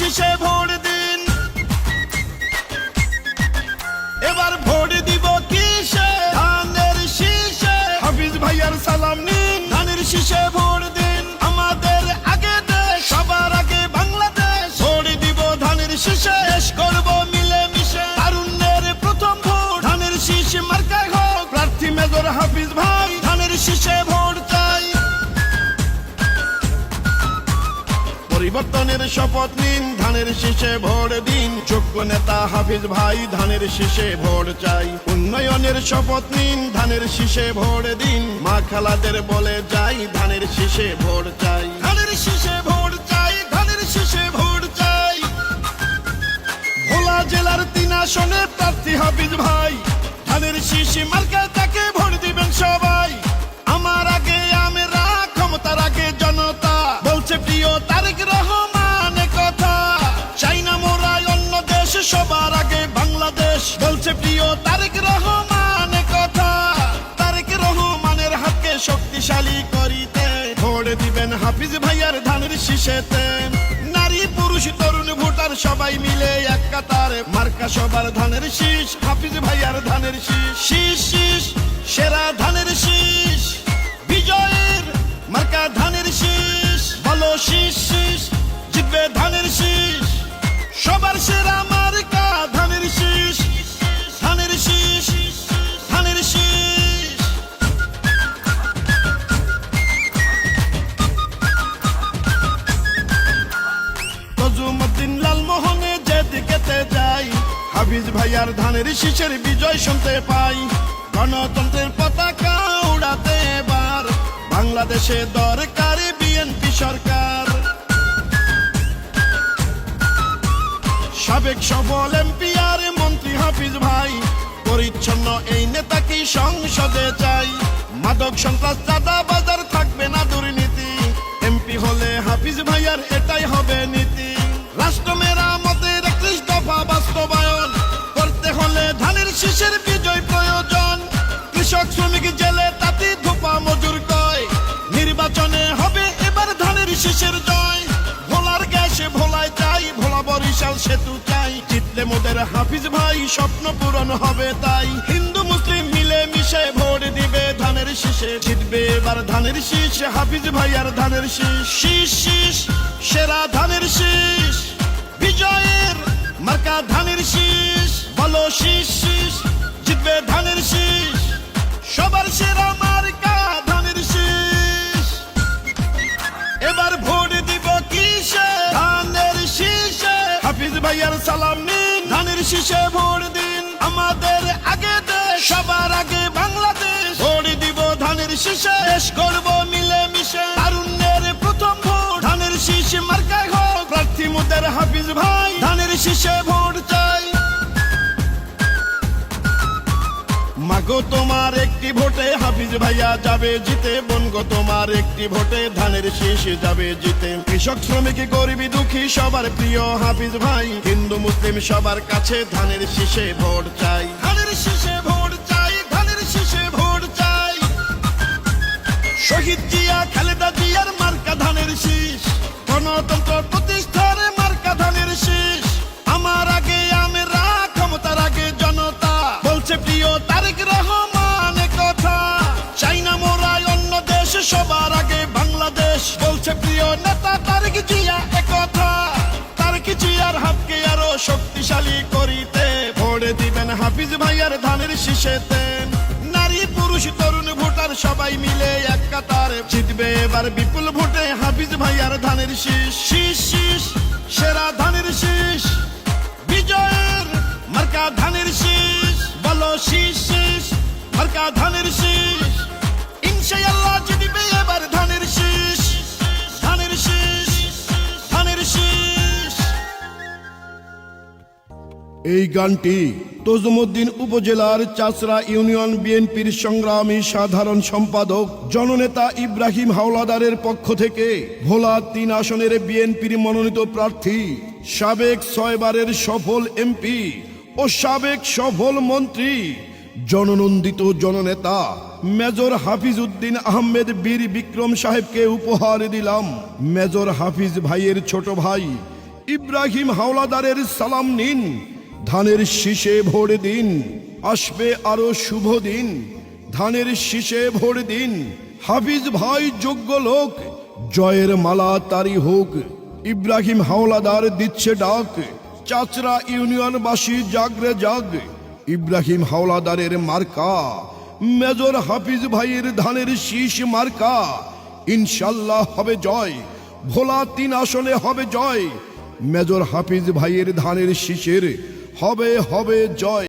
শীষে ভোট দিন। এবার ভোট দিব কিসে? ধানের শীষে। হাফিজ ভাইয়ার সালাম নিন, ধানের শীষে ভোট দিন। আমাদের আগে দেশ, সবার আগে বাংলাদেশ। ভোট দিব ধানের শীষে, শেষ করব মিলে মিশে। তারুণ্যের প্রথম ভোট ধানের শীষ মার্কায় হোক। প্রার্থী মেজর হাফিজ ভাই, ধানের শীষে ভোট চাই। পরিবর্তনের শপথ নিন, ধানের শীষে ভোট দিন। যোগ্য নেতা হাফিজ ভাই, ধানের শীষে ভোট চাই। উন্নয়নের শপথ নিন, ধানের শীষে ভোট দিন। মা খালাদের বলে যাই, ধানের শীষে ভোট চাই। ধানের শীষে ভোট চাই, ধানের শীষে ভোট চাই। ভোলা জেলার 3 আসনে প্রার্থী হাফিজ ভাই, ধানের শীষ মার্কায় তাকে ভোট দিবেন সবাই। আমার আগে আমরা, ক্ষমতার আগে জনতা, বলছে প্রিয় তারেক রহমান কথা। চাই না মোরা অন্য দেশ, সবার আগে বাংলাদেশ, বলছে প্রিয় তারেক রহমান কথা। তারেক রহমানের হাতকে শক্তিশালী করিতে ভোট দিবেন হাফিজ ভাইয়ার ধানের শীষেতে। নারী পুরুষ তরুণ ভোটার সবাই মিলে এক কাতার, মার্কা সবার ধানের শীষ, হাফিজ ভাইয়ার ধানের শীষ। শীষ শীষ সেরা ধানের শীষ, বিজয়ের মার্কা ধানের শীষ। বলো শীষ শীষ, জিতবে ধানের শীষ। সবার সেরা মার্কা ধানের শীষ, ধানের শীষ, ধানের শীষ। তজুমুদ্দিন লালমোহনে যেদিকেতে যাই, হাফিজ ভাইয়ার ধানের শীষের বিজয় শুনতে পাই। গণতন্ত্রের পতাকা উড়াতে এবার বাংলাদেশে দরকার বিএনপি সরকার। সাবেক সবল এমপি আর মন্ত্রী হাফিজ ভাই, পরিচ্ছন্ন এই নেতাকেই সংসদে চাই। মাদক সন্ত্রাস চাঁদা বাজার থাকবে না দুর্নীতি, এমপি হলে হাফিজ ভাইয়ার এটাই হবে নীতি। রাষ্ট্র মেরামতের 31 দফা বাস্তবায়ন করতে হলে ধানের শীষের বিজয় প্রয়োজন। কৃষক শ্রমিক জেলে তাঁতি ধোপা মজুর কয়, নির্বাচনে হবে এবার ধানের শীষের জয়। ভোলার গ্যাসে ভোলায় চাই, ভোলা বরিশাল সেতু চাই। জিতলে মোদের হাফিজ ভাই, স্বপ্ন পূরণ হবে তাই। হিন্দু মুসলিম মিলে মিশে ভোট দিবে ধানের শীষে, জিতবে এবার ধানের শীষ, হাফিজ ভাইয়ার ধানের শীষ। শীষ শীষ সেরা ধানের শীষ, বিজয়ের মার্কা ধানের শীষ। বলো শীষ শীষ, জিতবে ধানের শীষ। সবার সেরা মার্কা ধানের শীষ। এবার ভোট দিব কিসে? ধানের শীষে। হাফিজ ভাইয়ার সালাম নিন, ধানের শীষে ভোট দিন। আমাদের আগে দেশ, সবার আগে বাংলাদেশ। ভোট দিব ধানের শীষে, শেষ করব মিলে মিশে। তারুণ্যের প্রথম ভোট ধানের শীষ মার্কায় হোক। প্রার্থী মোদের হাফিজ ভাই, ধানের শীষে ভোট চাই। মাগো তোমার একটি ভোটে হাফিজ ভাইয়া যাবে জিতে। বোনগো তোমার একটি ভোটে ধানের শীষ যাবে জিতে। কৃষক শ্রমিক গরিবী দুঃখী সবার প্রিয় হাফিজ ভাই, হিন্দু মুসলিম সবার কাছে ধানের শীষে ভোট চাই। ধানের শীষে ভোট চাই, ধানের শীষে ভোট চাই। শহীদ জিয়া খালেদা জিয়ার মার্কা ধানের শীষ, গণতন্ত্র প্রতিষ্ঠার মার্কা ধানের শীষ। আমার আগে আমরা, ক্ষমতার আগে জনতা, বলছে প্রিয় তারেক রহমান কথা। চাই না মোরা অন্য দেশ, সবার আগে বাংলাদেশ, বলছে প্রিয় নেতা তারেক জিয়া কথা। তারেক জিয়ার হাতকে আরো শক্তিশালী করিতে ভোট দিবেন হাফিজ ভাইয়ার ধানের শীষেতে। নারী পুরুষ তরুণ ভোটার সবাই মিলে এক কাতার, জিতবে এবার বিপুল ভোটে হাফিজ ভাইয়ার ধানের শীষ। শীষ শীষ সেরা ধানের শীষ, বিজয়ের মার্কা ধানের শীষ। বলো শীষ শীষ মার্কা ধানের শীষ। ইনশাআল্লাহ জিতবে এবার ধানের শীষ, ধানের শীষ, ধানের শীষ। এই গানটি তজুমুদ্দিন উপজেলার চাচরা ইউনিয়ন বিএনপির সংগ্রামী সাধারণ সম্পাদক জননেতা ইব্রাহিম হাওলাদারের পক্ষ থেকে ভোলা 3 আসনের বিএনপির মনোনীত প্রার্থী, সাবেক 6 বারের সফল এমপি ও সাবেক সফল মন্ত্রী, জননন্দিত জননেতা মেজর হাফিজ উদ্দিন আহমেদ বীর বিক্রম সাহেবকে উপহার দিলাম। মেজর হাফিজ ভাইয়ের ছোট ভাই ইব্রাহিম হাওলাদারের সালাম নিন, ধানের শীষে ভোট দিন, আসবে আরো শুভ দিন, ধানের শীষে ভোট দিন। হাফিজ ভাই যোগ্য লোক, জয়ের মালা তারি হোক। ইব্রাহিম হাওলাদার দিচ্ছে ডাক, চাচরা ইউনিয়নবাসী জাগরে জাগ। ইব্রাহিম হাওলাদারের মার্কা, মেজর হাফিজ ভাইয়ের ধানের শীষ মার্কা। ইনশাল্লাহ হবে জয়, ভোলা 3 আসনে হবে জয়। মেজর হাফিজ ভাইয়ের ধানের শীষের হবে জয়।